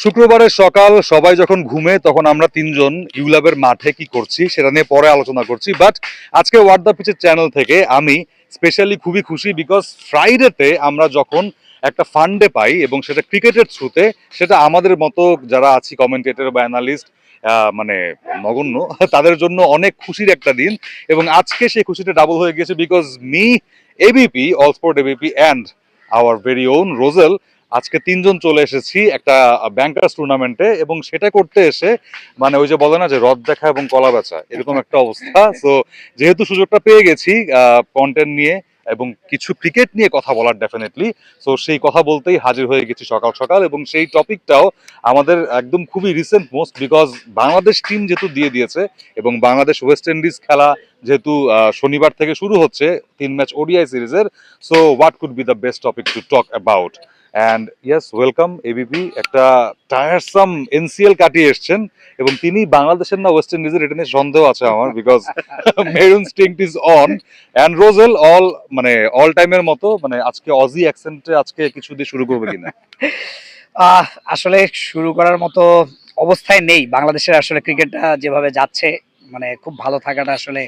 শুক্রবারের সকাল সবাই যখন ঘুমে তখন আমরা তিনজন ইউল্যাবের মাঠে কি করছি সেটা নিয়ে পরে আলোচনা করছি। বাট আজকে ওয়াট দ্য পিচের চ্যানেল থেকে আমি স্পেশালি খুবই খুশি, বিকজ ফ্রাইডেতে আমরা যখন একটা ফান্ডে পাই এবং সেটা ক্রিকেটের থ্রুতে, সেটা আমাদের মতো যারা আছি কমেন্টেটর বা অ্যানালিস্ট মানে নগণ্য, তাদের জন্য অনেক খুশির একটা দিন। এবং আজকে সেই খুশিটা ডাবল হয়ে গেছে, because me, ABP, all sport ABP and our very on roselle আজকে তিনজন চলে এসেছি একটা ব্যাংকার্স টুর্নামেন্টে। এবং সেটা করতে এসে মানে ওই যে বলে না যে রদ দেখা এবং কলা বেচা, এরকম একটা অবস্থা। সো যেহেতু সুযোগটা পেয়ে গেছি কন্টেন্ট নিয়ে এবং কিছু ক্রিকেট নিয়ে কথা বলার ডেফিনেটলি, সো সেই কথা বলতেই হাজির হয়ে গেছি সকাল সকাল। এবং সেই টপিকটাও আমাদের একদম খুবই recent most, because Bangladesh team যেহেতু দিয়ে দিয়েছে এবং বাংলাদেশ ওয়েস্ট ইন্ডিজ খেলা যেহেতু শনিবার থেকে শুরু হচ্ছে 3 ম্যাচ ওডিআই সিরিজের, so what could be the best topic to talk about. And yes, welcome ABP. একটা টায়ারসাম এনসিএল কাটিয়ে এসছেন এবং তিনি বাংলাদেশের না ওয়েস্ট ইন্ডিজের, এটা নিয়ে সন্দেহ আছে আমার, because maroon stint is on. And Rozel all মানে অল টাইমের মতো মানে আজকে অজি অ্যাকসেন্টে আজকে কিছু দিয়ে শুরু করবে কিনা? আসলে শুরু করার মতো অবস্থায় নেই। বাংলাদেশের আসলে ক্রিকেটটা যেভাবে যাচ্ছে, মানে খুব ভালো থাকাটা আসলে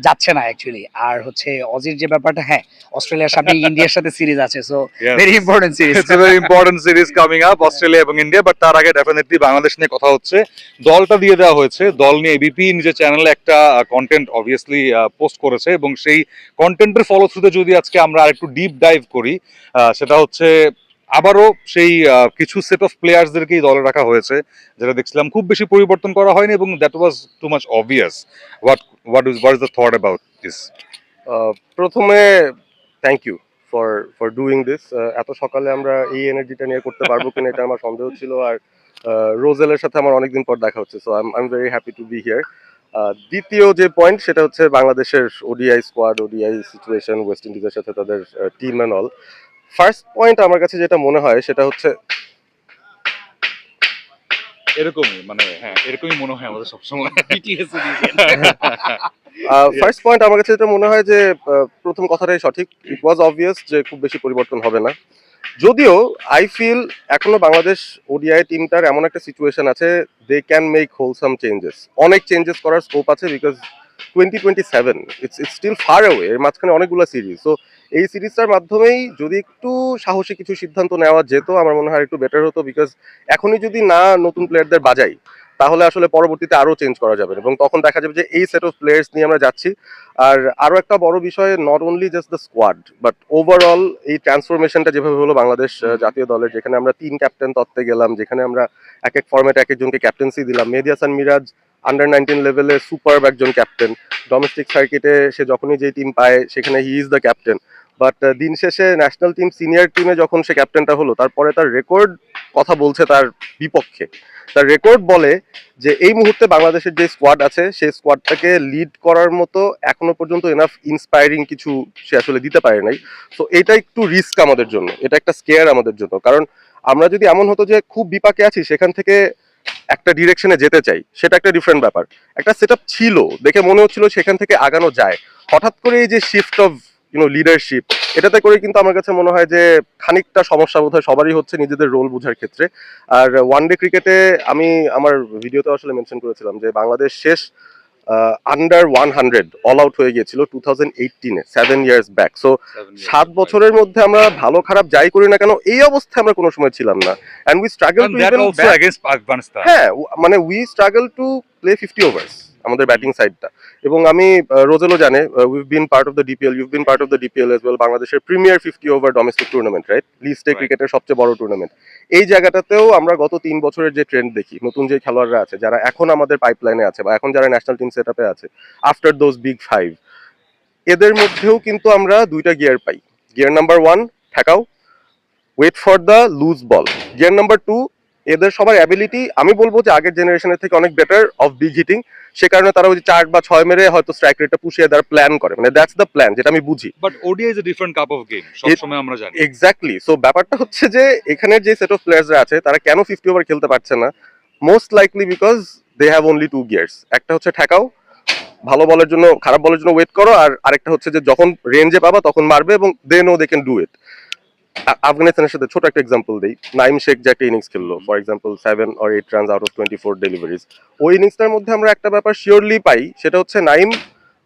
যাচ্ছে না অ্যাকচুয়ালি। আর হচ্ছে অজির যে ব্যাপারটা, হ্যাঁ, অস্ট্রেলিয়ার সাথে ইন্ডিয়ার সাথে সিরিজ আছে, so very important series. It's a very important series coming up, Australia এবং ইন্ডিয়া। বাট তার আগে ডেফিনেটলি বাংলাদেশ নিয়ে কথা হচ্ছে। দলটা দিয়ে দেওয়া হয়েছে, দল নিয়ে এবিপি নিজের চ্যানেলে একটা কন্টেন্ট অবভিয়াসলি পোস্ট করেছে এবং সেই কন্টেন্টের ফলো থ্রুতে যদি আজকে আমরা আরেকটু ডিপ ডাইভ করি, সেটা হচ্ছে আবারও সেই কিছু সেট অফ প্লেয়ার্সদেরকেই দলে রাখা হয়েছে, যেটা দেখছিলাম খুব বেশি পরিবর্তন করা হয়নি এবং that was too much obvious. What is the thought about this? প্রথমে thank you for doing this. এত সকালে আমরা এই এনার্জিটা নিয়ে করতে পারবো কিনা এটা আমার সন্দেহ ছিল। আর রোজেলের সাথে আমার অনেকদিন পর দেখা হচ্ছে, so I am very happy to B here. দ্বিতীয় যে পয়েন্ট সেটা হচ্ছে বাংলাদেশের ODI squad, ODI situation, West ইন্ডিজের সাথে তাদের team and all. First point আমার কাছে যেটা মনে হয় সেটা হচ্ছে এরকমই মানে হ্যাঁ, এরকমই মনে হয় আমাদের সবসময়। ফার্স্ট পয়েন্ট আমার কাছে যেটা মনে হয় যে প্রথম কথাটাই সঠিক। ইট ওয়াজ অবভিয়াস যে খুব বেশি পরিবর্তন হবে না। যদিও আই ফিল এখনো বাংলাদেশ ওডিআই টিমটার এমন একটা সিচুয়েশন আছে, they can make wholesome changes. অনেক চেঞ্জেস করার স্কোপ আছে, because 2027 it's still far away. এর মাঝখানে অনেকগুলো সিরিজ, সো এই সিরিজটার মাধ্যমেই যদি একটু সাহসী কিছু সিদ্ধান্ত নেওয়া যেত আমার মনে হয় একটু বেটার হতো। বিকজ এখনই যদি না নতুন প্লেয়ারদের বাজাই তাহলে আসলে পরবর্তীতে আরো চেঞ্জ করা যাবে এবং তখন দেখা যাবে যে এই সেট অফ প্লেয়ার্স নিয়ে আমরা যাচ্ছি। আর আরো একটা বড় বিষয়, not only just the squad but overall এই ট্রান্সফরমেশনটা যেভাবে হলো বাংলাদেশ জাতীয় দলের, যেখানে আমরা 3 ক্যাপ্টেন তত্ত্বে গেলাম, যেখানে আমরা এক এক ফরম্যাটে এক একজনকে ক্যাপ্টেন্সি দিলাম। মেহেদী হাসান মিরাজ আন্ডার 19 লেভেলে সুপারব একজন ক্যাপ্টেন। ডোমেস্টিক সার্কিটে সে যখনই যে টিম পায় সেখানে he is the captain. But দিন শেষে ন্যাশনাল টিম সিনিয়র টিমে যখন সে ক্যাপ্টেনটা হলো, তারপরে তার রেকর্ড কথা বলছে তার বিপক্ষে। তার রেকর্ড বলে যে এই মুহূর্তে বাংলাদেশের যে স্কোয়াড আছে সেই স্কোয়াডটাকে লিড করার মতো এখনো পর্যন্ত এনাফ ইন্সপায়ারিং কিছু সে আসলে দিতে পারে নাই। তো এটা একটু রিস্ক আমাদের জন্য, এটা একটা স্কেয়ার আমাদের জন্য। কারণ আমরা যদি এমন হতো যে খুব বিপাকে আছি, সেখান থেকে একটা ডিরেকশনে যেতে চাই, সেটা একটা ডিফারেন্ট ব্যাপার। একটা সেট আপ ছিল, দেখে মনে হচ্ছিল সেখান থেকে আগানো যায়। হঠাৎ করে এই যে শিফট অফ লিডারশিপ, এটাতে করে কিন্তু আমার কাছে মনে হয় যে খানিকটা সমস্যা বোধ হয় সবারই হচ্ছে নিজেদের রোল বোঝার ক্ষেত্রে। আর ওয়ানডে ক্রিকেটে আমি আমার ভিডিওতে আসলে মেনশন করেছিলাম যে বাংলাদেশ শেষ আন্ডার 100 অল আউট হয়ে গিয়েছিল 2018-এ, 7 ইয়ার্স ব্যাক। সো 7 বছরের মধ্যে আমরা ভালো খারাপ যাই করি না কেন এই অবস্থায় আমরা কোনো সময় ছিলাম না। And we struggle to even হ্যাঁ, মানে we struggle to play 50 overs আমাদের ব্যাটিং সাইডটা। এবং আমি রোজেলও জানে, we've been part of the DPL, you've been part of the DPL as well, বাংলাদেশের premier 50 over domestic tournament, right? লিস্টে ক্রিকেটের সবচেয়ে বড় টুর্নামেন্ট। এই জায়গাটাতেও আমরা গত 3 বছরের যে ট্রেন্ড দেখি, নতুন যে খেলোয়াড়রা আছে যারা এখন আমাদের পাইপলাইনে আছে বা এখন যারা ন্যাশনাল টিম সেট আপে আছে আফটার দোজ বিগ 5, এদের মধ্যেও কিন্তু আমরা দুইটা গিয়ার পাই। গিয়ার নাম্বার 1 ঠেকাও, wait for the loose ball. Gear number 2, এদের সবার অ্যাবিলিটি আমি বলবো যে আগের জেনারেশনের থেকে অনেক বেটার অফ বিগ হিটিং। সে কারণে তারা ওই 4 বা 6 মেরে হয়তো স্ট্রাইক রেটটা পুষিয়ে দেওয়ার প্ল্যান করে, মানে দ্যাটস দ্য প্ল্যান, যেটা আমি বুঝি। But ODI is a different cup of game, সব সময় আমরা জানি। এক্স্যাক্টলি। সো ব্যাপারটা হচ্ছে যে এখানে যে সেট অফ প্লেয়ার্সরা আছে তারা কেন 50 ওভার খেলতে পারছে না? Most likely because they have only 2 gears. একটা হচ্ছে ঠেকাও, ভালো বলের জন্য খারাপ বলের জন্য ওয়েট করো, আর আরেকটা হচ্ছে যে যখন রেঞ্জে পাবা তখন মারবে এবং they know they can do it. আফগানিস্তানের সাথে ছোট একটা এক্সাম্পল দিই, নাইম শেখ যে একটা ইনিংস খেললো for example 7 or 8 runs out of 24 deliveries, ওই ইনিংসটার মধ্যে আমরা একটা ব্যাপার শিওরলি পাই, সেটা হচ্ছে Naim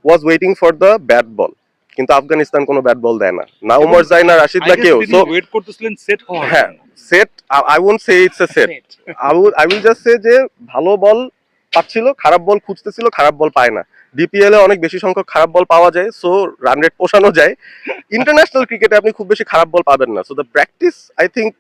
was waiting for the bat ball, কিন্তু আফগানিস্তান কোনো ব্যাট বল দেয় না উমর জাই না রাশিদ না কেউ। সো ওয়েট করতেছিলেন সেট হওয়ার হ্যাঁ, জন্য। Set, I won't say it's a set, I will just say যে ভালো বল পাচ্ছিল, খারাপ বল খুঁজতেছিল, খারাপ বল পায় না। ডিপিএল এ অনেক বেশি সংখ্যক খারাপ বল পাওয়া যায়, সো রান রেট পোষানো যায়। ইন্টারন্যাশনাল ক্রিকেটে আপনি খুব বেশি খারাপ বল পাবেন না। So the practice I think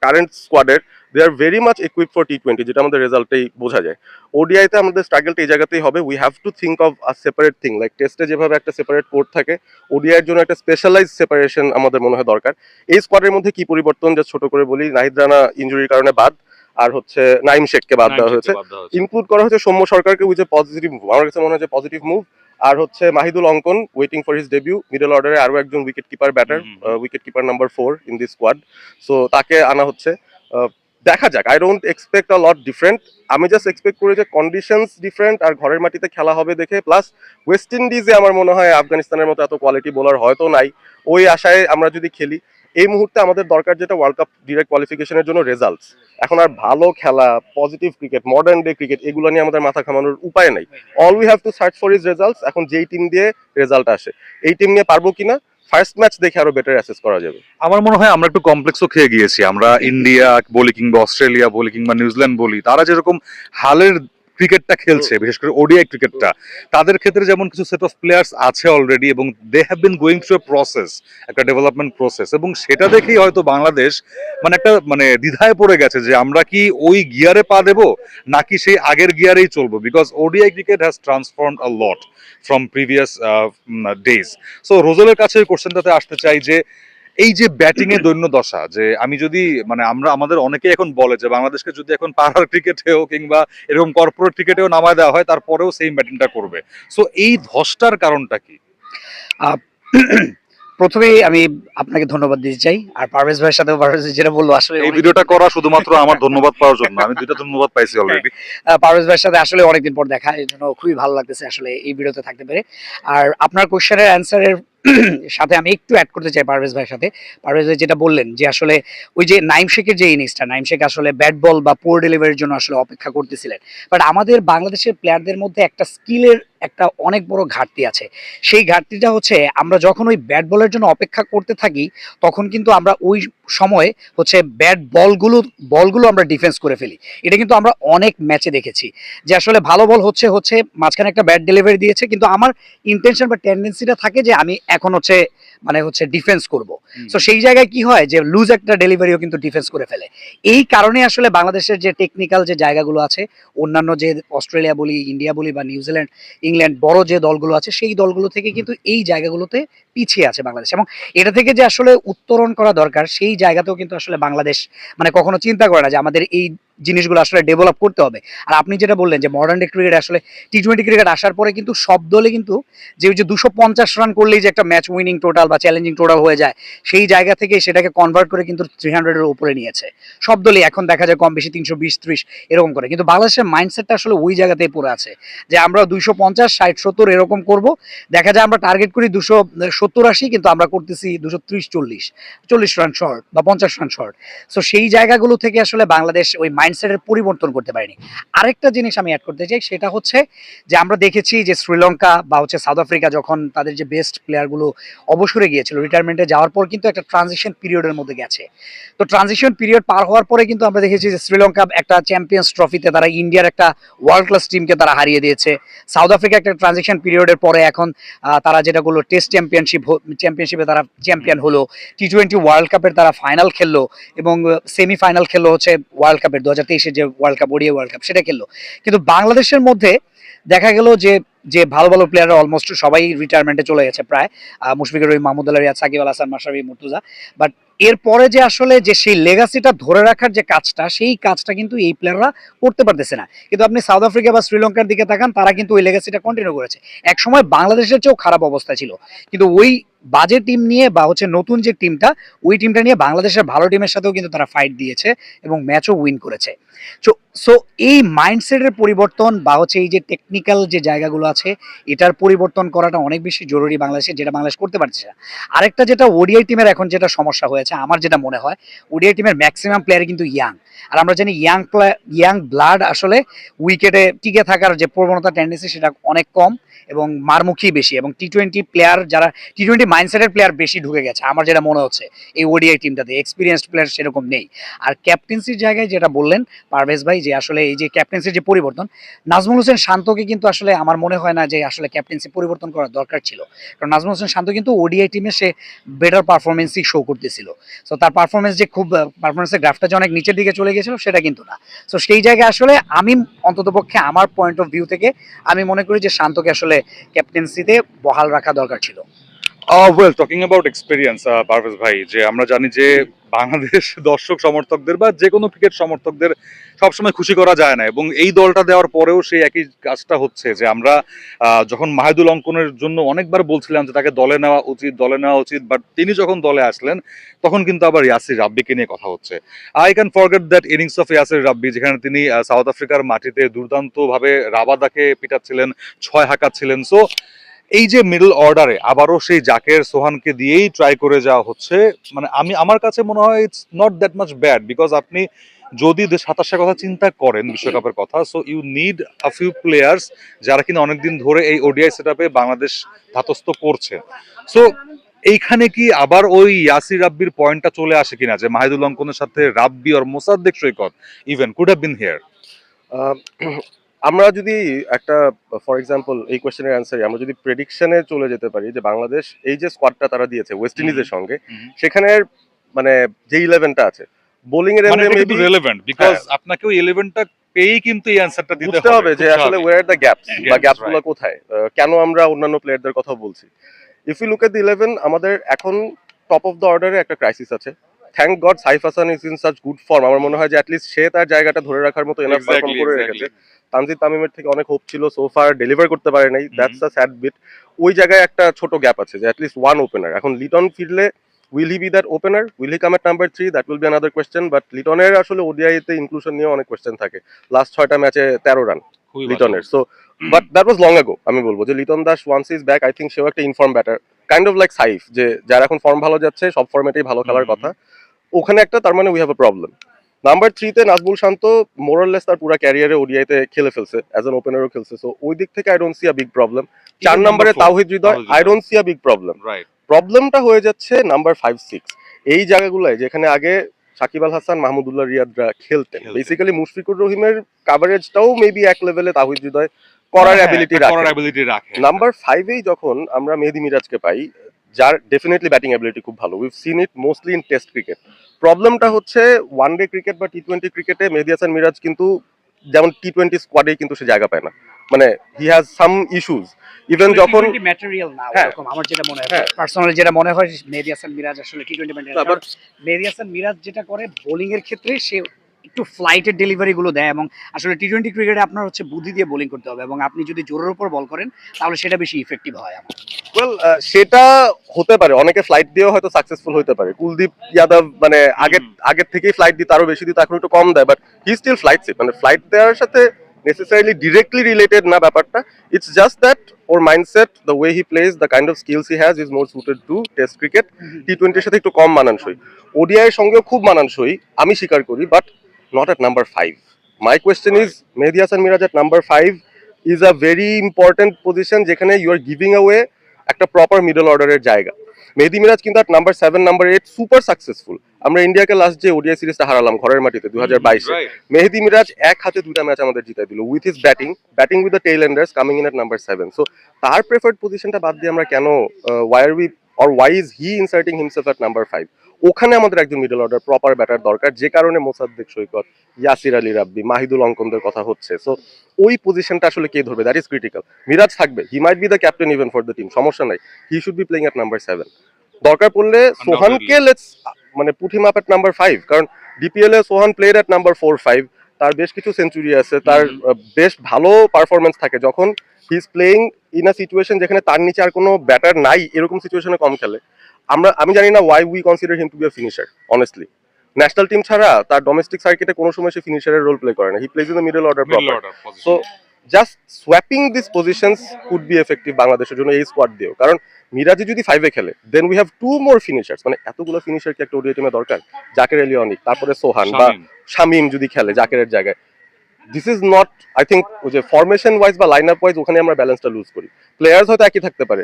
current স্কোয়াডের they are very much equip for টি-20, যেটা আমাদের রেজাল্টেই বোঝা যায়। ওডিআইতে আমাদের স্ট্রাগলটা এই জায়গাতেই হবে, we have to think of a separate thing, like টেস্টে যেভাবে একটা সেপারেট কোড থাকে, ওডিআইয়ের জন্য একটা স্পেশালাইজ সেপারেশন আমাদের মনে হয় দরকার। এই স্কোয়াডের মধ্যে কি পরিবর্তন, যা ছোট করে বলি, নাহিদ রানা ইনজুরির কারণে বাদ, আর হচ্ছে নাইম শেখকে বাদ দেওয়া হয়েছে, ইনক্লুড করা হয়েছে সৌম্য সরকারকে, উইচ এ পজিটিভ মুভ, আমার কাছে মনে হয় যে পজিটিভ মুভ। আর হচ্ছে মাহিদুল অঙ্কন waiting for his debut, middle অর্ডারে আরো একজন wicket keeper batter, wicket keeper number 4 in this squad, so তাকে আনা হচ্ছে। দেখা যাক, I don't expect a lot different, আমি জাস্ট এক্সপেক্ট করি যে কন্ডিশনস ডিফারেন্ট, আর ঘরের মাটিতে খেলা হবে দেখে, প্লাস ওয়েস্ট ইন্ডিজে আমার মনে হয় আফগানিস্তানের মতো এত কোয়ালিটি বোলার হয়তো নাই, ওই আশায় আমরা যদি খেলি। এই মুহূর্তে আমাদের দরকার যেটা ওয়ার্ল্ড কাপ ডিরেক্ট কোয়ালিফিকেশনের জন্য রেজাল্টস, এখন আর ভালো খেলা, positive cricket, modern day cricket, এগুলো নিয়ে আমাদের মাথা ঘামানোর উপায় নেই। All we have to search for is results. এখন যেই টিম দিয়ে রেজাল্ট আসে, এই টিম নিয়ে পারবো কিনা ফার্স্ট ম্যাচ দেখে আরো বেটার অ্যাসেস করা যাবে। আমার মনে হয় আমরা একটু কমপ্লেক্সও খেয়ে গিয়েছি। আমরা ইন্ডিয়া বলি কিংবা অস্ট্রেলিয়া বলি কিংবা নিউজিল্যান্ড বলি, তারা যেরকম হালের ক্রিকেটটা খেলছে, বিশেষ করে ওডিআই ক্রিকেটটা, তাদের ক্ষেত্রে যেমন কিছু সেট অফ প্লেয়ার্স আছে অলরেডি, এবং they have been going through a process, একটা ডেভেলপমেন্ট প্রসেস, এবং সেটা দেখেই হয়তো বাংলাদেশ মানে একটা মানে দ্বিধায় পড়ে গেছে যে আমরা কি ওই গিয়ারে পা দেবো নাকি সেই আগের গিয়ারেই চলবো, because ODI cricket has transformed a lot from previous days. So রোজেলের কাছে ওই কোশ্চেনটাতে আসতে চাই যে এই যে ব্যাটিং এ দৈন্য দশা, যে আমি যদি মানে আমরা আমাদের অনেকেই এখন বলে যে বাংলাদেশকে যদি এখন পাড়ার ক্রিকেটেও কিংবা এরকম কর্পোরেট ক্রিকেটেও নামায় দেওয়া হয় তারপরেও সেম ব্যাটিংটা করবে, সো এই ধসটার কারণটা কি? আহ, প্রথমেই আমি আপনাকে ধন্যবাদ দিতে চাই, আর পারভেজ ভাইয়ের সাথে পারভেজ ভাই যেটা বললো আসলে এই ভিডিওটা করা শুধুমাত্র আমার ধন্যবাদ পাওয়ার জন্য, আমি দুইটা ধন্যবাদ পাইছি অলরেডি। পারভেজ ভাইয়ের সাথে আসলে অনেকদিন পর দেখা, এই জন্য খুবই ভালো লাগতেছে আসলে এই ভিডিওতে থাকতে পেরে। আর আপনার কোশ্চেনের অ্যান্সারের সাথে আমি একটু অ্যাড করতে চাই পারভেজ ভাইয়ের সাথে। পারভেজ ভাই যেটা বললেন যে আসলে ওই যে নাইম শেখের যে ইনিংসটা, নাইম শেখ আসলে ব্যাট বল বা পোর ডেলিভারির জন্য আসলে অপেক্ষা করতেছিলেন, বাট আমাদের বাংলাদেশের প্লেয়ারদের মধ্যে একটা স্কিলের একটা অনেক বড় ঘাটতি আছে। সেই ঘাটতিটা হচ্ছে আমরা যখন ওই ব্যাট বলের জন্য অপেক্ষা করতে থাকি, তখন কিন্তু আমরা ওই সময় হচ্ছে ব্যাট বলগুলো আমরা ডিফেন্স করে ফেলি। এটা কিন্তু আমরা অনেক ম্যাচে দেখেছি যে আসলে ভালো বল হচ্ছে হচ্ছে মাঝখানে একটা ব্যাট ডেলিভারি দিয়েছে, কিন্তু আমার ইন্টেনশন বা টেন্ডেন্সিটা থাকে যে আমি এখন হচ্ছে মানে হচ্ছে ডিফেন্স করব। সো সেই জায়গায় কি হয় যে লুজ একটা ডেলিভারিও কিন্তু ডিফেন্স করে ফেলে। এই কারণে আসলে বাংলাদেশের যে টেকনিক্যাল যে জায়গাগুলো আছে, অন্যান্য যে অস্ট্রেলিয়া বলি, ইন্ডিয়া বলি বা নিউজিল্যান্ড, ইংল্যান্ড, বড় যে দলগুলো আছে সেই দলগুলো থেকে কিন্তু এই জায়গাগুলোতে পিছিয়ে আছে বাংলাদেশ, এবং এটা থেকে যে আসলে উত্তরণ করা দরকার সেই জায়গাতেও কিন্তু আসলে বাংলাদেশ মানে কখনো চিন্তা করে না যে আমাদের এই জিনিসগুলো আসলে ডেভেলপ করতে হবে। আর আপনি যেটা বললেন যে মডার্ন ডে ক্রিকেট আসলে টি-20 ক্রিকেট আসার পরে কিন্তু সব দলে কিন্তু যে ওই যে 250 রান করলেই যে একটা ম্যাচ উইনিং টোটাল বা চ্যালেঞ্জিং টোটাল হয়ে যায়, সেই জায়গা থেকে সেটাকে কনভার্ট করে কিন্তু 300 এর উপরে নিয়েছে সব দলই। এখন দেখা যায় কম বেশি 320-30 এরকম করে, কিন্তু বাংলাদেশের মাইন্ডসেটটা আসলে ওই জায়গাতেই পড়ে আছে যে আমরা 250, 60, 70 এরকম করব। দেখা যায় আমরা টার্গেট করি 270-80, কিন্তু আমরা করতেছি 230-40 রান শর্ট বা 50 রান শর্ট। সো সেই জায়গাগুলো থেকে আসলে বাংলাদেশ ওই মাইন্ডসেটের পরিবর্তন করতে পারেনি। আরেকটা জিনিস আমি অ্যাড করতে চাই, সেটা হচ্ছে যে আমরা দেখেছি যে শ্রীলঙ্কা বা হচ্ছে সাউথ আফ্রিকা যখন তাদের যে বেস্ট প্লেয়ারগুলো অবসরে গিয়েছিল, রিটায়ারমেন্টে যাওয়ার পর কিন্তু একটা ট্রানজিশন পিরিয়ডের মধ্যে গেছে। তো ট্রানজিশন পিরিয়ড পার হওয়ার পরে কিন্তু আমরা দেখেছি যে শ্রীলঙ্কা একটা চ্যাম্পিয়ন্স ট্রফিতে তারা ইন্ডিয়ার একটা ওয়ার্ল্ড ক্লাস টিমকে তারা হারিয়ে দিয়েছে। সাউথ আফ্রিকা একটা ট্রানজিশন পিরিয়ডের পরে এখন তারা যেটা করলো টেস্ট চ্যাম্পিয়নশিপে তারা চ্যাম্পিয়ন হলো, টি-20 ওয়ার্ল্ড কাপের তারা ফাইনাল খেললো, এবং সেমিফাইনাল খেললো হচ্ছে ওয়ার্ল্ড কাপের 2023-এর যে world cup, ODI world cup, সেটা খেললো। কিন্তু বাংলাদেশের মধ্যে দেখা গেল যে যে ভালো ভালো প্লেয়াররা অলমোস্ট সবাই রিটায়ারমেন্টে চলে গেছে প্রায়, মুশফিকুর রহিম, মাহমুদুল্লাহ রিয়াদ, সাকিব আল হাসান, মাশরাফি, মুর্তজা। বাট এরপরে যে আসলে যে সেই লেগাসিটা ধরে রাখার যে কাজটা, সেই কাজটা কিন্তু এই প্লেয়াররা করতে পারতেছে না। কিন্তু আপনি সাউথ আফ্রিকা বা শ্রীলঙ্কার দিকে তাকান, তারা কিন্তু ওই লেগাসিটা কন্টিনিউ করেছে। এক সময় বাংলাদেশের চেয়েও খারাপ অবস্থা ছিল, কিন্তু ওই বাজে টিম নিয়ে বা হচ্ছে নতুন যে টিমটা ওই টিমটা নিয়ে বাংলাদেশের ভালো টিমের সাথেও কিন্তু তারা ফাইট দিয়েছে এবং ম্যাচও উইন করেছে। সো সো এই মাইন্ডসেটের পরিবর্তন বা হচ্ছে এই যে টেকনিক্যাল যে জায়গাগুলো আছে এটার পরিবর্তন করাটা অনেক বেশি জরুরি বাংলাদেশে, যেটা বাংলাদেশ করতে পারছে না। আরেকটা যেটা ওডিআই টিমের এখন যেটা সমস্যা হয়েছে আমার যেটা মনে হয়, ওডিআই টিমের ম্যাক্সিমাম প্লেয়ার কিন্তু ইয়াং, আর আমরা জানি ইয়াং ব্লাড আসলে উইকেটে টিকে থাকার যে প্রবণতা টেন্ডেন্সি সেটা অনেক কম এবং মারমুখী বেশি, এবং টি-20 প্লেয়ার যারা টি-20 মাইন্ডসেটের প্লেয়ার বেশি ঢুকে গেছে আমার যেটা মনে হচ্ছে এই ওডিআই টিমটাতে, এক্সপিরিয়েন্সড প্লেয়ার সেরকম নেই। আর ক্যাপ্টেন্সির জায়গায় যেটা বললেন পারভেজ ভাই যে আসলে এই যে ক্যাপ্টেন্সির যে পরিবর্তন, নাজমুল হোসেন শান্তকে কিন্তু আসলে আমার মনে হয় না যে আসলে ক্যাপ্টেন্সি পরিবর্তন করার দরকার ছিল, কারণ নাজমুল হোসেন শান্ত কিন্তু ওডিআই টিমে সে বেটার পারফরমেন্সই শো করতেছিল। সো তার পারফরমেন্স যে খুব পারফরমেন্সের গ্রাফটা যে অনেক নিচের দিকে চলে গেছিল সেটা কিন্তু না। সো সেই জায়গায় আসলে আমি অন্ততপক্ষে আমার পয়েন্ট অফ ভিউ থেকে আমি মনে করি যে শান্তকে আসলে ক্যাপ্টেন্সিতে বহাল রাখা দরকার ছিল। Well, talking about experience, Parvez ভাই, যে আমরা জানি যে বাংলাদেশ দর্শক সমর্থকদের বা যে কোনো ক্রিকেট সমর্থকদের সবসময় খুশি করা যায় না, এবং এই দলটা দেওয়ার পরেও সেই একই কাজটা হচ্ছে যে আমরা যখন মাহিদুল অঙ্কনের জন্য অনেকবার বলছিলাম যে তাকে দলে নেওয়া উচিত, বাট তিনি যখন দলে আসলেন তখন কিন্তু আবার ইয়াসির রাব্বিকে নিয়ে কথা হচ্ছে। I can forget that innings of Yasir Rabbi, যেখানে তিনি সাউথ আফ্রিকার মাটিতে দুর্দান্তভাবে রাবাদাকে পিটাচ্ছিলেন, 6 হাঁকাচ্ছিলেন। সো এই যে মিডল অর্ডারে আবারও সেই জাকের সোহানকে দিয়েই ট্রাই করে যাওয়া হচ্ছে, মানে আমার কাছে মনে হয় it's not that much bad, because আপনি যদি 27-এর কথা চিন্তা করেন, বিশ্বকাপের কথা, so you need a few players যারা কিনা অনেকদিন ধরে এই ওডিআই সেটআপে বাংলাদেশ ধাতস্থ করছে। সো এইখানে কি আবার ওই ইয়াসির রাব্বির পয়েন্টটা চলে আসে কিনা যে মাহিদুল অঙ্কনের সাথে রাব্বি আর Mosaddek Saikat even could have been here? Ah, আমরা যদি একটা ফর এক্সাম্পল এই কোয়েশ্চেনের অ্যান্সারে আমরা যদি প্রেডিকশনে চলে যেতে পারি যে বাংলাদেশ এই যে স্কোয়াডটা তারা দিয়েছে ওয়েস্ট ইন্ডিজের সঙ্গে, সেখানে মানে যে 11টা আছে বোলিং এর মানে এন্ডে এটা মেবি কিন্তু রেলেভেন্ট বিকজ আপনাকে ওই 11টা পেয়েই কিন্তু এই অ্যানসারটা দিতে বুঝতে হবে যে আসলে ওয়্যার আর দ্য গ্যাপস বা Gaps, গ্যাপসগুলো right. কোথায়, কেন আমরা অন্যান্য প্লেয়ারদের কথা বলছি। If you look at the 11, আমাদের এখন টপ অফ দ্য অর্ডারে একটা ক্রাইসিস আছে। Thank god Saif Hasan is in such good form, আমার মনে হয় যে অ্যাটলিস্ট সে তার জায়গাটা ধরে রাখার মতো এনাফ পারফর্ম করে রেখেছে। তানজিদ তামিমের থেকে অনেক হোপ ছিল, সো ফার ডেলিভার করতে পারে নাই, দ্যাটস আ স্যাড বিট। ওই জায়গায় একটা ছোট গ্যাপ আছে যে অ্যাটলিস্ট ওয়ান ওপেনার। এখন লিটন ফিরলে will he be that opener, will he come at number 3, that will be another question. But লিটনের আসলে ওডিআই তে ইনক্লুশন নিয়ে অনেক কোয়েশ্চেন থাকে। লাস্ট 6টা ম্যাচে 13 রান লিটনের, so but that was long ago. আমি বলবো যে Liton Das once is back, I think সেও একটা inform batter, kind of like Saif, যে যার এখন ফর্ম ভালো যাচ্ছে, সব ফর্মেটেই ভালো খেলার কথা। ওখানে একটা তার মানে we have a problem. Number 3 তে নাজমুল শান্ত মোরলেস তার পুরো ক্যারিয়ারে ওডিআইতে খেলে ফেলছে, অ্যাজ অ্যান ওপেনারও খেলছে, সো ওই দিক থেকে I don't see a big problem. 4 নম্বরে Towhid Hridoy, I don't see a big problem. Right. প্রবলেমটা হয়ে যাচ্ছে নাম্বার 5, 6 এই জায়গাগুলোয়, যেখানে আগে সাকিব আল হাসান, মাহমুদুল্লাহ রিয়াদরা খেলতেন। বেসিক্যালি মুশফিকুর রহিমের কাভারেজটাও মেবি এক লেভেলে তাওহিদ হৃদয় করার অ্যাবিলিটি রাখে। নাম্বার 5 এই যখন আমরা মেহেদী মিরাজকে পাই, যার ডেফিনেটলি ব্যাটিং অ্যাবিলিটি খুব ভালো, we've scene it mostly in test cricket. প্রবলেমটা হচ্ছে ওয়ানডে ক্রিকেট বা টি-20 ক্রিকেটে মেহেদী হাসান মিরাজ কিন্তু যেমন টি-20 স্কোয়াডেই কিন্তু সে জায়গা পায় না, মানে he has some issues. Even যখন ম্যাটেরিয়াল না হ্যাঁ। ওরকম আমার যেটা মনে হয়, হ্যাঁ। পার্সোনালি যেটা মনে হয় মেহেদী হাসান মিরাজ আসলে টি-20 ম্যাটেরিয়াল। আবার মেহেদী হাসান মিরাজ যেটা করে বোলিং এর ক্ষেত্রে সে একটু ফ্লাইটের ডেলিভারি গুলো দেয়, এবং আসলে টি-20 ক্রিকেটে আপনার হচ্ছে বুদ্ধি দিয়ে বোলিং করতে হবে, এবং আপনি যদি জোরের উপর বল করেন তাহলে সেটা বেশি ইফেক্টিভ হয় আমার। ওয়েল সেটা হতে পারে, অনেকে ফ্লাইট দিয়েও হয়তো সাকসেসফুল হতে পারে। কুলদীপ যাদব মানে আগের থেকেই ফ্লাইট দিত, আরো বেশি দিত, এখন একটু কম দেয়, but he still flights it. মানে ফ্লাইট দেওয়ার সাথে নেসেসারিলি ডিরেক্টলি রিলেটেড না ব্যাপারটা, ইটস জাস্ট দ্যাট ওর mindset, the way he plays, the kind of skills he has is more suited to test cricket. টি-20 এর সাথে একটু কম মানানসই, ওডিআই এর সঙ্গেও খুব মানানসই, আমি স্বীকার করি, but not at number 5. My question is, Mehdi Hasan Miraj at number 5 is a very important position যেখানে you are giving away একটা প্রপার মিডল অর্ডারের জায়গা। মেহেদী মিরাজ কিন্তু at number 7, number 8 super successful. আমরা ইন্ডিয়াকে লাস্ট যে ওডিআই সিরিজটা হারালাম ঘরের মাটিতে 2022-এ, মেহেদী মিরাজ এক হাতে 2টা ম্যাচ আমাদের জিতাই দিল with his batting with the tail endures coming in at number 7. So তার প্রেফার্ড পজিশনটা বাদ দিয়ে আমরা কেন why is he inserting himself at number 5? ওখানে আমাদের একজন মিডল অর্ডার প্রপার ব্যাটার দরকার, যে কারণে মোসাদ্দেক সৈকত, ইয়াসির আলী রাব্বি, মাহিদুল অঙ্কনদের কথা হচ্ছে। সো ওই পজিশনটা আসলে কে ধরবে, দ্যাট ইজ ক্রিটিক্যাল। মিরাজ থাকবে, he might be the captain even for the team, সমস্যা নাই, he should be playing at number 7। দরকার পড়লে সোহানকে লেটস মানে put him up at number 5, কারণ ডিপিএল এ সোহান প্লেড এট নাম্বার 4, 5, তার বেশ কিছু সেঞ্চুরি আছে, তার বেশ ভালো পারফরমেন্স থাকে যখন he is playing in a situation যেখানে তার নিচে আর কোনো ব্যাটার নাই, এরকম সিচুয়েশনে কম খেলে। আমি জানি না why we consider him to be a finisher honestly. National team ছাড়া তার ডোমেস্টিক সার্কিটে কোনো সময় সে ফিনিশারের রোল প্লে করে না, he plays in the middle order proper. So just swapping this positions could be effective বাংলাদেশের জন্য এই স্কোয়াড দিয়েও, কারণ মিরাজি যদি 5-এ খেলে দেন উই হ্যাভ 2 মোর ফিনিশার্স, মানে এতগুলো ফিনিশার কি একটা ওডিআই টিমে দরকার? জাকের আলী অনিক, তারপরে সোহান বা শামিম যদি খেলে জাকেরের জায়গায়, this is not, I think ওই যে ফরমেশন ওয়াইজ বা লাইন আপ ওয়াইজ ওখানে আমরা ব্যালেন্সটা লুজ করি। প্লেয়ার্স হয়তো একই থাকতে পারে,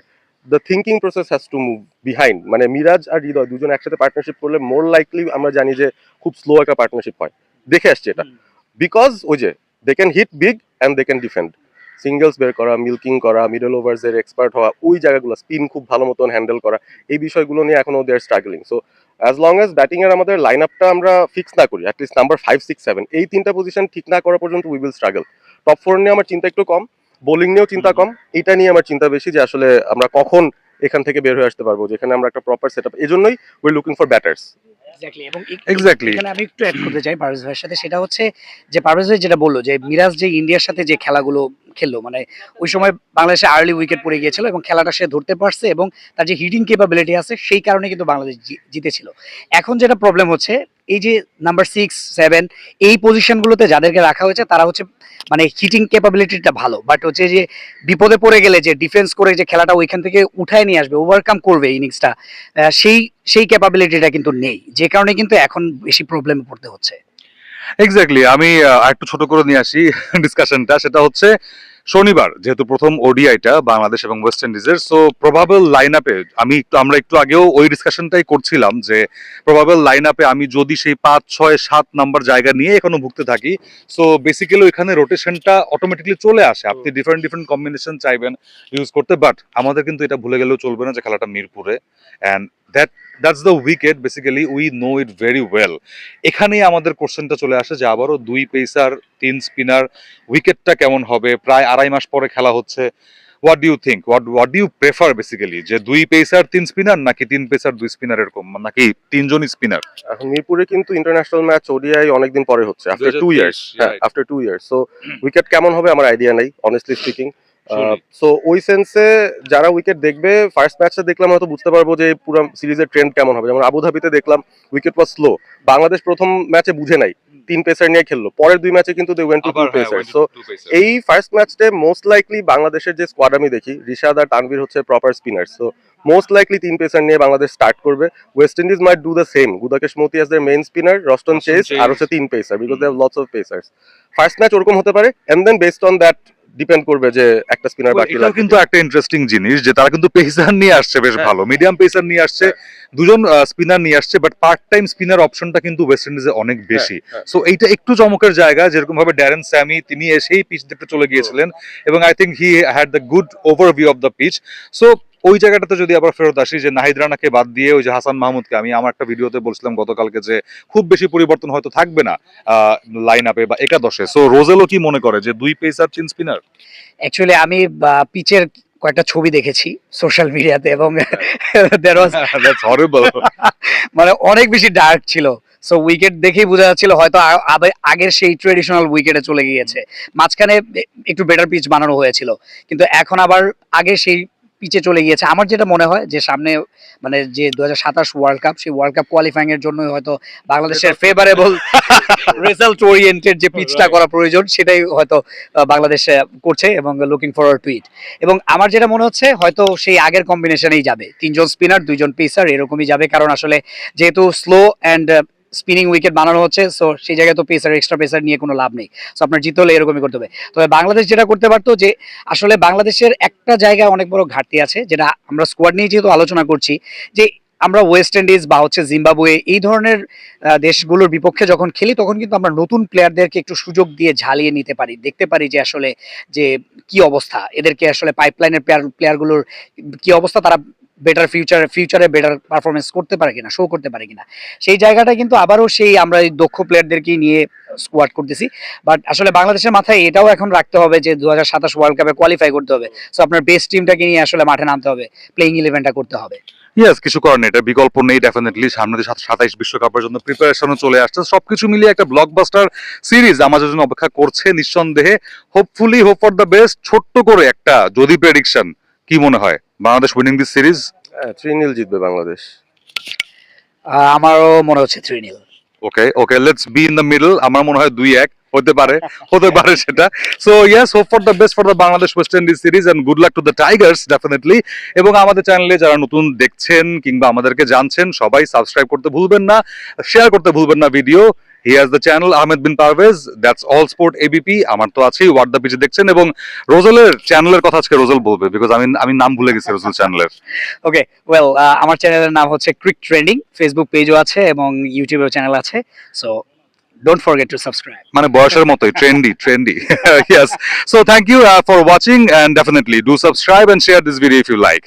the thinking process has to move behind. মানে মিরাজ আর হৃদয় দুজন একসাথে পার্টনারশিপ করলে মোর লাইকলি আমরা জানি যে খুব স্লো একটা পার্টনারশিপ হয়, দেখে আসছে এটা। বিকজ ওই যে they can hit big and they can defend, singles বের করা, মিল্কিং করা, মিডল ওভার্স এর এক্সপার্ট হওয়া, ওই জায়গাগুলো স্পিন খুব ভালো মতন হ্যান্ডেল করা, এই বিষয়গুলো নিয়ে এখনো they are struggling. So as long as batting এর আমাদের লাইন আপটা আমরা ফিক্স না করি, অ্যাটলিস্ট নাম্বার 5, 6, 7 এই তিনটা পজিশন ঠিক না করা পর্যন্ত উই উইল স্ট্রাগল। টপ 4 নিয়ে আমার চিন্তা একটু কম, বোলিং নিয়েও চিন্তা কম, এটা নিয়ে আমার চিন্তা বেশি যে আসলে আমরা কখন এখান থেকে বের হয়ে আসতে পারবো, যেখানে আমরা একটা প্রপার সেটআপ, এজন্যই we looking for batters. Exactly. এবং এক্স্যাক্টলি এখানে আমি একটু অ্যাড করতে চাই পারভেজ ভাইয়ের সাথে, সেটা হচ্ছে যে পারভেজ ভাই যেটা বললো যে মিরাজ যে ইন্ডিয়ার সাথে যে খেলাগুলো খেললো, মানে ওই সময় বাংলাদেশে আর্লি উইকেট পড়ে গিয়েছিল এবং খেলাটা সে ধরতে পারছে এবং তার যে হিটিং ক্যাপাবিলিটি আছে সেই কারণে কিন্তু বাংলাদেশ জিতেছিল। এখন যেটা প্রবলেম হচ্ছে, এই যে নাম্বার 6, 7 এই পজিশনগুলোতে যাদেরকে রাখা হয়েছে তারা হচ্ছে মানে হিটিং ক্যাপাবিলিটিটা ভালো, বাট হচ্ছে যে বিপদে পড়ে গেলে যে ডিফেন্স করে যে খেলাটা ওইখান থেকে উঠায় নিয়ে আসবে, ওভারকাম করবে ইনিংসটা, সেই সেই ক্যাপাবিলিটিটা কিন্তু নেই, যে কারণে কিন্তু এখন বেশি প্রবলেমে পড়তে হচ্ছে। এক্স্যাক্টলি। আমি একটু ছোট করে নিয়ে আসি ডিসকাশনটা, সেটা হচ্ছে শনিবার যেহেতু প্রথম ওডিআইটা বাংলাদেশ এবং ওয়েস্ট ইন্ডিজের, সো প্রবাবল লাইন আপে আমরা একটু আগেও ওই ডিসকাশনটাই করছিলাম যে প্রবাবল লাইন আপে আমি যদি সেই 5, 6, 7 নাম্বার জায়গা নিয়ে এখনো ভুগতে থাকি, সো বেসিক্যালি ওইখানে রোটেশনটা অটোমেটিকলি চলে আসে, আপনি ডিফারেন্ট ডিফারেন্ট কম্বিনেশন চাইবেন ইউজ করতে, বাট আমাদের কিন্তু এটা ভুলে গেলেও চলবে না যে খেলাটা মিরপুরে, and that's the wicket basically, we know it very well. এখানেই আমাদের কোশ্চেনটা চলে আসে যে আবারও 2 পেসার 3 স্পিনার, উইকেটটা কেমন হবে? প্রায় 2.5 মাস পরে খেলা হচ্ছে। What do you think, what do you prefer basically, যে 2 পেসার 3 স্পিনার নাকি 3 পেসার 2 স্পিনার, এরকম নাকি 3 জনই স্পিনার? এখন মিরপুরে কিন্তু ইন্টারন্যাশনাল ম্যাচ ওডিআই অনেকদিন পরে হচ্ছে, আফটার 2 ইয়ার্স। হ্যাঁ, আফটার 2 ইয়ার্স। সো উইকেট কেমন হবে আমার আইডিয়া নাই অনেস্টলি স্পিকিং। সো ওই সেন্সে যারা উইকেট দেখবে, ফার্স্ট ম্যাচটা দেখলাম হয়তো বুঝতে পারবো যে পুরো সিরিজের ট্রেন্ড কেমন হবে। যেমন আবুধাবিতে দেখলাম উইকেট ওয়াজ স্লো, বাংলাদেশ প্রথম ম্যাচে বুঝে নাই, 3 পেসার নিয়ে খেললো, পরের 2 ম্যাচে কিন্তু they went to 2 pacer. So এই ফার্স্ট ম্যাচে মোস্ট লাইকলি বাংলাদেশের যে স্কোয়াড আমি দেখি, রিশাদ আর তানভীর হচ্ছে proper spinner, so most likely 3 pacer নিয়ে বাংলাদেশ স্টার্ট করবে। West Indies might do the same, Gudakesh Motie as their main spinner, Roston Chase আর হচ্ছে 3 pacer, because they have lots of pacers. First match ওরকম হতে পারে, and then based on that depend করবে যে একটা স্পিনার বাকি এটাও লাগবে। কিন্তু একটা ইন্টারেস্টিং জিনিস যে তারা কিন্তু পেসার নিয়ে আসছে বেশ ভালো, মিডিয়াম পেসার নিয়ে আসছে, দুজন স্পিনার নিয়ে আসছে, বাট পার্ট টাইম স্পিনার অপশনটা কিন্তু ওয়েস্ট ইন্ডিজে অনেক বেশি। সো এইটা একটু চমকের জায়গা, যেরকম ভাবে ড্যারেন স্যামি তিনি এসেই পিচ দেখতে চলে গিয়েছিলেন এবং I think he had the good overview of the pitch. So ওই জায়গাটাতে যদি আবার ফেরত আসি যে নাহিদ রানাকে বাদ দিয়ে ওই যে হাসান মাহমুদকে, আমি আমার একটা ভিডিওতে বলছিলাম গতকালকে যে খুব বেশি পরিবর্তন হয়তো থাকবে না লাইন আপে বা একাদশে। সো রোজেলও কি মনে করে যে 2 পেসার 3 স্পিনার? অ্যাকচুয়ালি আমি পিচের কয়েকটা ছবি দেখেছি সোশ্যাল মিডিয়াতে এবং That's horrible. মানে অনেক বেশি ডার্ক ছিল। সো উইকেট দেখেই বোঝা যাচ্ছিল হয়তো আগের সেই ট্রেডিশনাল উইকেটে চলে গিয়েছে, মাঝখানে একটু বেটার পিচ বানানো হয়েছিল, কিন্তু এখন আবার আগে সেই পিচে চলে গিয়েছে। আমার যেটা মনে হয় যে সামনে মানে যে 2027 ওয়ার্ল্ড কাপ, সেই ওয়ার্ল্ড কাপ কোয়ালিফাইং এর জন্য হয়তো বাংলাদেশের ফেভারেবল রেজাল্ট ওরিয়েন্টেড যে পিচটা করা প্রয়োজন সেটাই হয়তো বাংলাদেশ করছে এবং লুকিং ফরওয়ার্ড টু ইট। এবং আমার যেটা মনে হচ্ছে হয়তো সেই আগের কম্বিনেশনেই যাবে, 3 জন স্পিনার 2 জন পেসার এরকমই যাবে, কারণ আসলে যেহেতু স্লো অ্যান্ড স্পিনিং উইকেট বানানো হচ্ছে, সো সেই জায়গায় তো পেসার এক্সট্রা পেসার নিয়ে কোনো লাভ নেই। সো আপনার জিতে হলে এরকমই করতে হবে। তবে বাংলাদেশ যেটা করতে পারতো যে আসলে বাংলাদেশের একটা জায়গায় অনেক বড় ঘাটতি আছে, যেটা আমরা স্কোয়াড নিয়ে যেহেতু আলোচনা করছি, যে আমরা ওয়েস্ট ইন্ডিজ বা হচ্ছে জিম্বাবুয়ে এই ধরনের দেশগুলোর বিপক্ষে যখন খেলি তখন কিন্তু আমরা নতুন প্লেয়ারদেরকে একটু সুযোগ দিয়ে ঝালিয়ে নিতে পারি, দেখতে পারি যে আসলে যে কি অবস্থা, এদেরকে আসলে পাইপলাইনের প্লেয়ারগুলোর কি অবস্থা, তারা বেটার ফিউচারে বেটার পারফরমেন্স করতে পারে কিনা, শো করতে পারে কিনা। সেই জায়গাটা কিন্তু আবারও সেই আমরা এই দক্ষ প্লেয়ারদেরকেই নিয়ে স্কোয়াড করতেছি। বাট আসলে বাংলাদেশের মাথায় এটাও এখন রাখতে হবে যে 2027 ওয়ার্ল্ড কাপে কোয়ালিফাই করতে হবে, সো আপনার বেস্ট টিমটাকে নিয়ে আসলে মাঠে নামতে হবে, প্লেইং ইলেভেনটা করতে হবে। ইয়েস, কিছু করার নেই, এটা বিকল্প নেই ডেফিনেটলি। সামনে যে 27 বিশ্বকাপের জন্য প্রিপারেশনও চলে আসছে, সবকিছু মিলিয়ে একটা ব্লকবাস্টার সিরিজ আমাদের জন্য অপেক্ষা করছে নিঃসন্দেহে। Hopefully, hope for the best. ছোট্ট করে একটা যদি প্রেডিকশন, কি মনে হয় বাংলাদেশ উইনিং দিস সিরিজ? 3-0 জিতবে বাংলাদেশ। আমারও মনে হচ্ছে 3-0। Okay okay, let's be in the middle. আমার মনে হয় 2-1 হতে পারে, হতে পারে সেটা। So yes, hope for the best for the Bangladesh West Indies series and good luck to the Tigers definitely. এবং আমাদের চ্যানেলে যারা নতুন দেখছেন কিংবা আমাদেরকে জানছেন, সবাই সাবস্ক্রাইব করতে ভুলবেন না, শেয়ার করতে ভুলবেন না video. He has the channel Ahmed Bin Parvez, that's all sport ABP. আমার তো আছেই, ওয়াট দ্য পিচে দেখছেন। এবং রোজলের চ্যানেলের কথা আজকে রোজল বলবে, বিকজ আমি নাম ভুলে গেছি রোজল চ্যানেলের। ওকে, ওয়েল, আমার চ্যানেলের নাম হচ্ছে ক্রিক ট্রেন্ডিং। ফেসবুক পেজও আছে এবং ইউটিউবেও চ্যানেল আছে। So don't forget to subscribe. মানে বয়সের মতোই trendy trendy. Yes, so thank you for watching and definitely do subscribe and share this video if you like.